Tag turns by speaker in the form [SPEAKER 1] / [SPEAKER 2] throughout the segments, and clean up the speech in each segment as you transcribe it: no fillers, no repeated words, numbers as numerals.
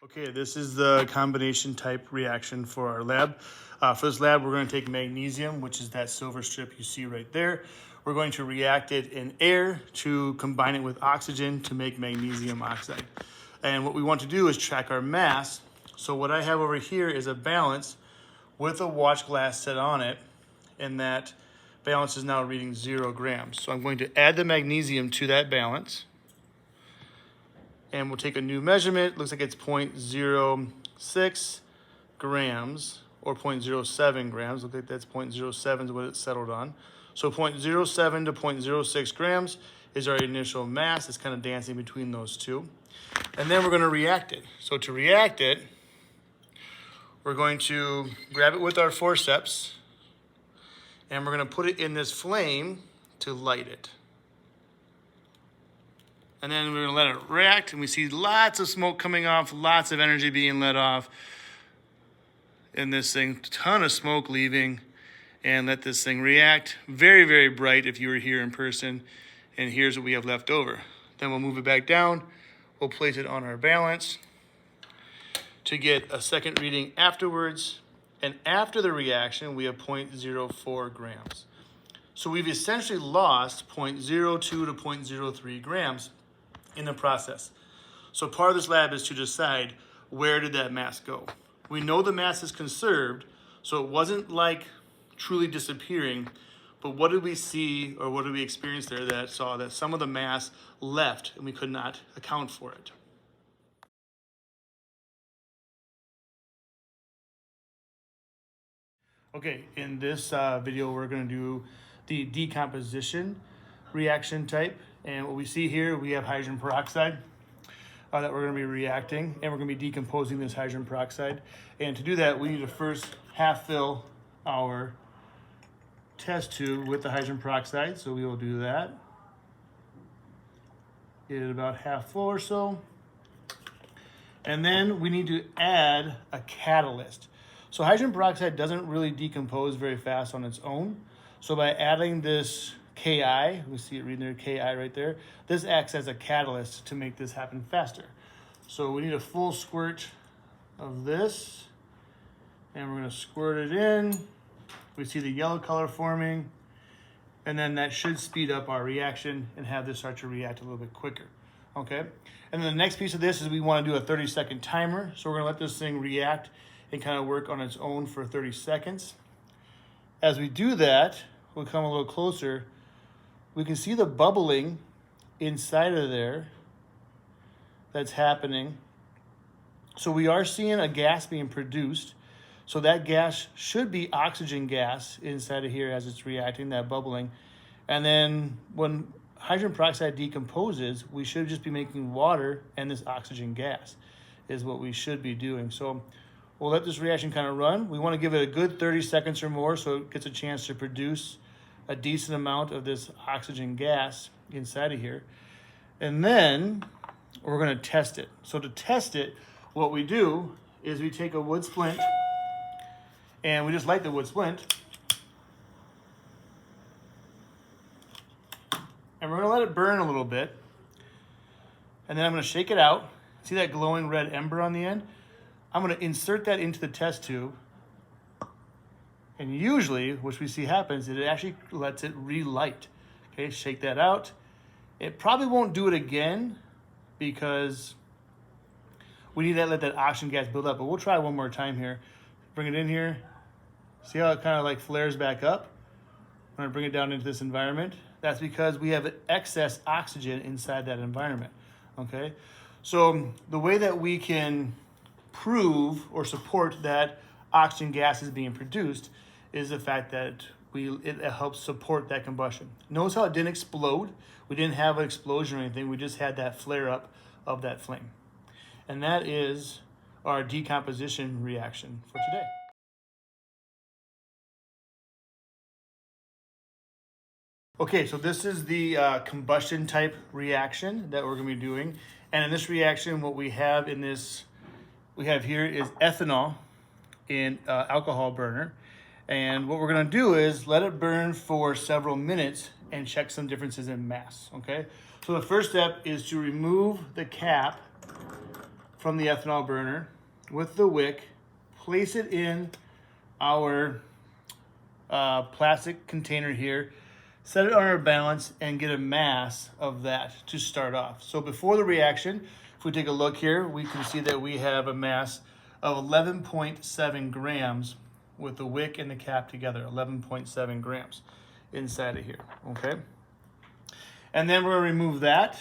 [SPEAKER 1] Okay, this is the combination type reaction for our lab. For this lab, we're going to take magnesium, which is that silver strip you see right there. We're going to react it in air to combine it with oxygen to make magnesium oxide. And what we want to do is track our mass. So what I have over here is a balance with a watch glass set on it, and that balance is now reading 0 grams. So I'm going to add the magnesium to that balance. And we'll take a new measurement. Looks like it's 0.06 grams or 0.07 grams. Look like that's 0.07 is what it's settled on. So 0.07 to 0.06 grams is our initial mass. It's kind of dancing between those two. And then we're going to react it. So to react it, we're going to grab it with our forceps and we're going to put it in this flame to light it. And then we're gonna let it react, and we see lots of smoke coming off, lots of energy being let off in this thing, ton of smoke leaving, and let this thing react. Very, very bright if you were here in person, and here's what we have left over. Then we'll move it back down, we'll place it on our balance to get a second reading afterwards, and after the reaction, we have 0.04 grams. So we've essentially lost 0.02 to 0.03 grams in the process. So part of this lab is to decide where did that mass go. We know the mass is conserved, so it wasn't like truly disappearing, but what did we see or what did we experience there that saw that some of the mass left and we could not account for it? Okay, in this video we're going to do the decomposition reaction type. And what we see here, we have hydrogen peroxide that we're going to be reacting, and we're going to be decomposing this hydrogen peroxide. And to do that, we need to first half fill our test tube with the hydrogen peroxide. So we will do that. Get it about half full or so. And then we need to add a catalyst. So hydrogen peroxide doesn't really decompose very fast on its own. So by adding this Ki, we see it reading there, Ki right there. This acts as a catalyst to make this happen faster. So we need a full squirt of this, and we're going to squirt it in. We see the yellow color forming, and then that should speed up our reaction and have this start to react a little bit quicker. Okay, and then the next piece of this is we want to do a 30-second timer. So we're going to let this thing react and kind of work on its own for 30 seconds. As we do that, we'll come a little closer. We can see the bubbling inside of there that's happening. So we are seeing a gas being produced. So that gas should be oxygen gas inside of here as it's reacting, that bubbling. And then when hydrogen peroxide decomposes, we should just be making water and this oxygen gas is what we should be doing. So we'll let this reaction kind of run. We want to give it a good 30 seconds or more so it gets a chance to produce a decent amount of this oxygen gas inside of here. And then we're going to test it. So to test it, what we do is we take a wood splint and we just light the wood splint. And we're going to let it burn a little bit. And then I'm going to shake it out. See that glowing red ember on the end? I'm going to insert that into the test tube. And usually, which we see happens, it actually lets it relight. Okay, shake that out. It probably won't do it again because we need to let that oxygen gas build up. But we'll try one more time here. Bring it in here. See how it kind of like flares back up? I'm going to bring it down into this environment. That's because we have excess oxygen inside that environment. Okay, so the way that we can prove or support that oxygen gas is being produced is the fact that it helps support that combustion. Notice how it didn't explode. We didn't have an explosion or anything. We just had that flare up of that flame. And that is our decomposition reaction for today. Okay, so this is the combustion type reaction that we're going to be doing. And in this reaction, what we have here is ethanol in alcohol burner. And what we're going to do is let it burn for several minutes and check some differences in mass, okay? So the first step is to remove the cap from the ethanol burner with the wick, place it in our plastic container here, set it on our balance, and get a mass of that to start off. So before the reaction, if we take a look here, we can see that we have a mass of 11.7 grams with the wick and the cap together, 11.7 grams inside of here, okay? And then we're gonna remove that,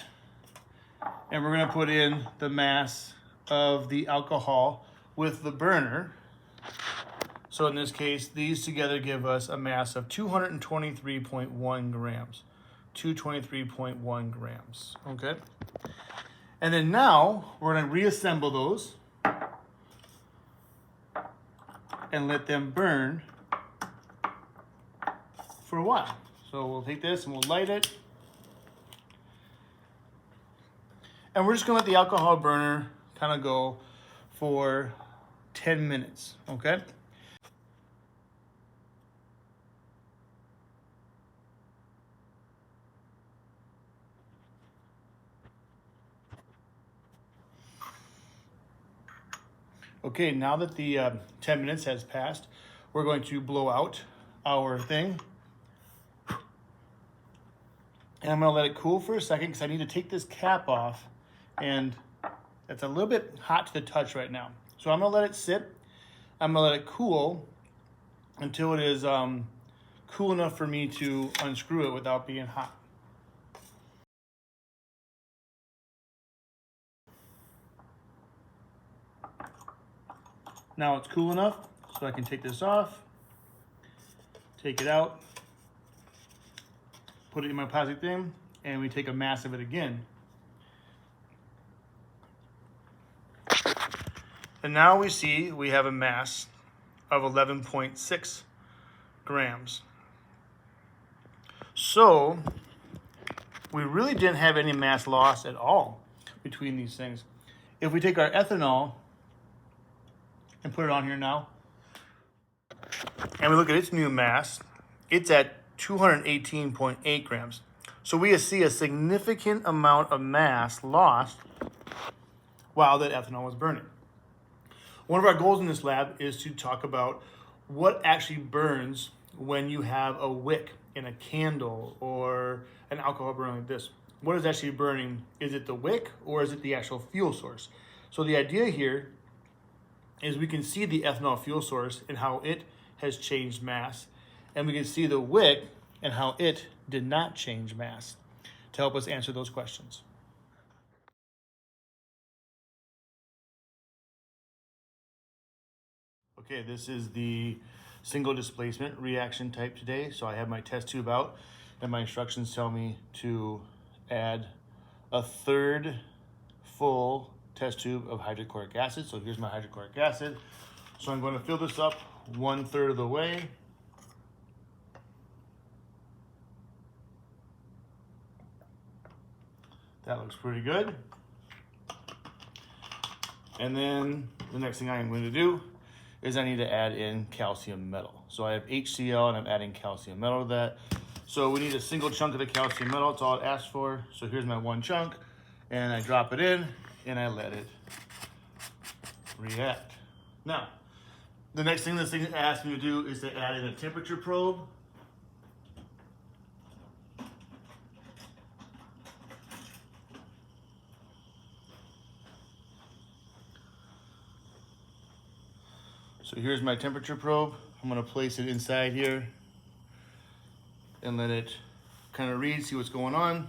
[SPEAKER 1] and we're gonna put in the mass of the alcohol with the burner. So in this case, these together give us a mass of 223.1 grams. 223.1 grams, okay? And then now, we're gonna reassemble those and let them burn for a while. So we'll take this and we'll light it. And we're just gonna let the alcohol burner kind of go for 10 minutes, okay? Okay, now that the 10 minutes has passed, we're going to blow out our thing. And I'm gonna let it cool for a second because I need to take this cap off, and it's a little bit hot to the touch right now. So I'm gonna let it sit. I'm gonna let it cool until it is cool enough for me to unscrew it without being hot. Now it's cool enough so I can take this off, take it out, put it in my plastic thing, and we take a mass of it again. And now we see we have a mass of 11.6 grams. So we really didn't have any mass loss at all between these things. If we take our ethanol and put it on here now, and we look at its new mass, it's at 218.8 grams. So we see a significant amount of mass lost while that ethanol was burning. One of our goals in this lab is to talk about what actually burns when you have a wick in a candle or an alcohol burner like this. What is actually burning? Is it the wick or is it the actual fuel source? So the idea here is we can see the ethanol fuel source and how it has changed mass, and we can see the wick and how it did not change mass to help us answer those questions. Okay, this is the single displacement reaction type today. So I have my test tube out, and my instructions tell me to add a third full test tube of hydrochloric acid. So here's my hydrochloric acid. So I'm going to fill this up 1/3 of the way. That looks pretty good. And then the next thing I'm going to do is I need to add in calcium metal. So I have HCl and I'm adding calcium metal to that. So we need a single chunk of the calcium metal. That's all it asks for. So here's my one chunk, and I drop it in and I let it react. Now, the next thing this thing asks me to do is to add in a temperature probe. So here's my temperature probe. I'm gonna place it inside here and let it kind of read, see what's going on.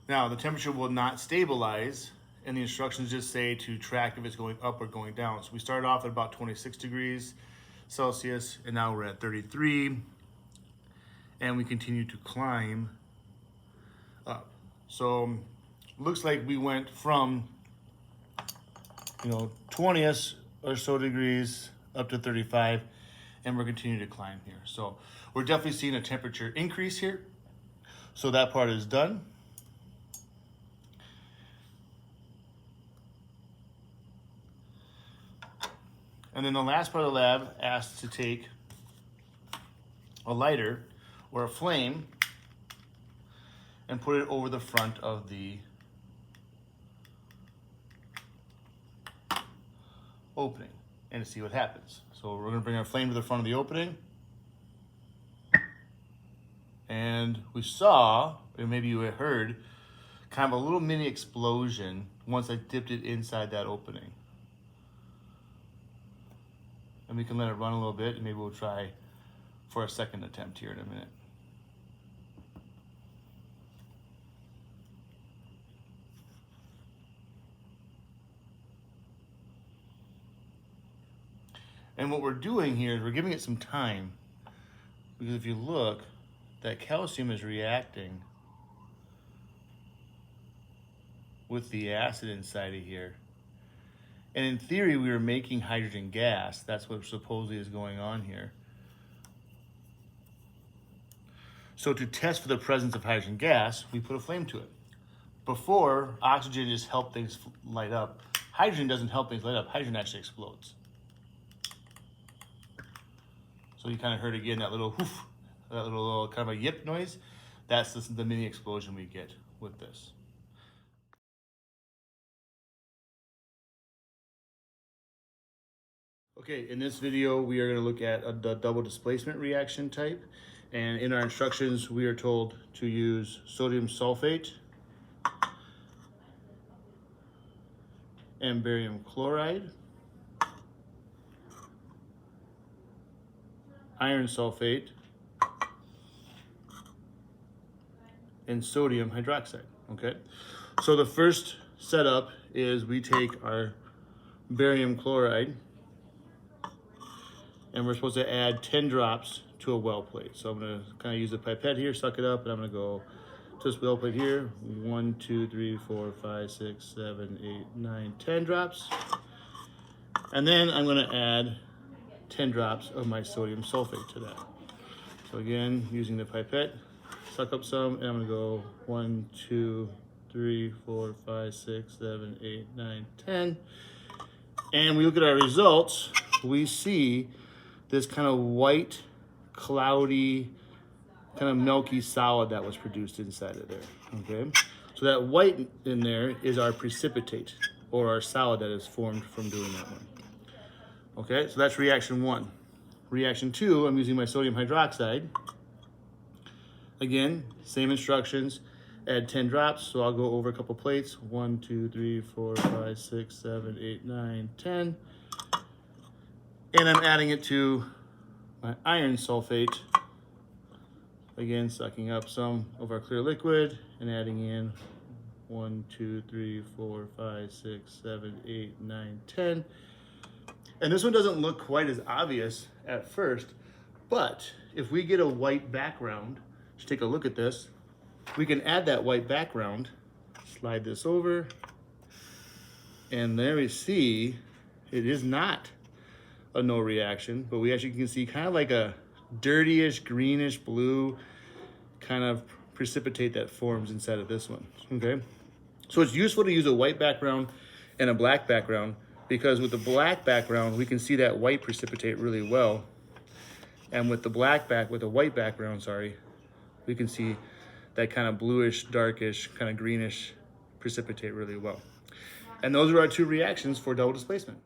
[SPEAKER 1] Now, the temperature will not stabilize, and the instructions just say to track if it's going up or going down. So we started off at about 26 degrees Celsius, and now we're at 33, and we continue to climb up. So looks like we went from 20 or so degrees up to 35, and we're continuing to climb here. So we're definitely seeing a temperature increase here. So that part is done. And then the last part of the lab asks to take a lighter or a flame and put it over the front of the opening and see what happens. So we're going to bring our flame to the front of the opening. And we saw, or maybe you heard, kind of a little mini explosion once I dipped it inside that opening. And we can let it run a little bit, and maybe we'll try for a second attempt here in a minute. And what we're doing here is we're giving it some time, because if you look, that calcium is reacting with the acid inside of here. And in theory, we were making hydrogen gas. That's what supposedly is going on here. So to test for the presence of hydrogen gas, we put a flame to it. Before, oxygen just helped things light up. Hydrogen doesn't help things light up. Hydrogen actually explodes. So you kind of heard again that little whoof, that little kind of a yip noise. That's the mini explosion we get with this. Okay, in this video, we are going to look at the double displacement reaction type. And in our instructions, we are told to use sodium sulfate and barium chloride, iron sulfate, and sodium hydroxide, okay? So the first setup is we take our barium chloride and we're supposed to add 10 drops to a well plate. So I'm gonna kind of use the pipette here, suck it up, and I'm gonna go to this well plate here. 1, 2, 3, 4, 5, 6, 7, 8, 9, 10 drops. And then I'm gonna add 10 drops of my sodium sulfate to that. So again, using the pipette, suck up some, and I'm gonna go 1, 2, 3, 4, 5, 6, 7, 8, 9, 10. And we look at our results, we see this kind of white, cloudy, kind of milky solid that was produced inside of there, okay? So that white in there is our precipitate, or our solid that is formed from doing that one. Okay, so that's reaction 1. Reaction 2, I'm using my sodium hydroxide. Again, same instructions, add 10 drops, so I'll go over a couple plates. 1, 2, 3, 4, 5, 6, 7, 8, 9, 10. And I'm adding it to my iron sulfate. Again, sucking up some of our clear liquid and adding in 1, 2, 3, 4, 5, 6, 7, 8, 9, 10. And this one doesn't look quite as obvious at first, but if we get a white background, just take a look at this, we can add that white background, slide this over, and there we see it is not a no reaction, but we actually can see kind of like a dirtyish, greenish blue kind of precipitate that forms inside of this one, okay? So it's useful to use a white background and a black background, because with the black background, we can see that white precipitate really well. And with the white background, we can see that kind of bluish, darkish, kind of greenish precipitate really well. And those are our 2 reactions for double displacement.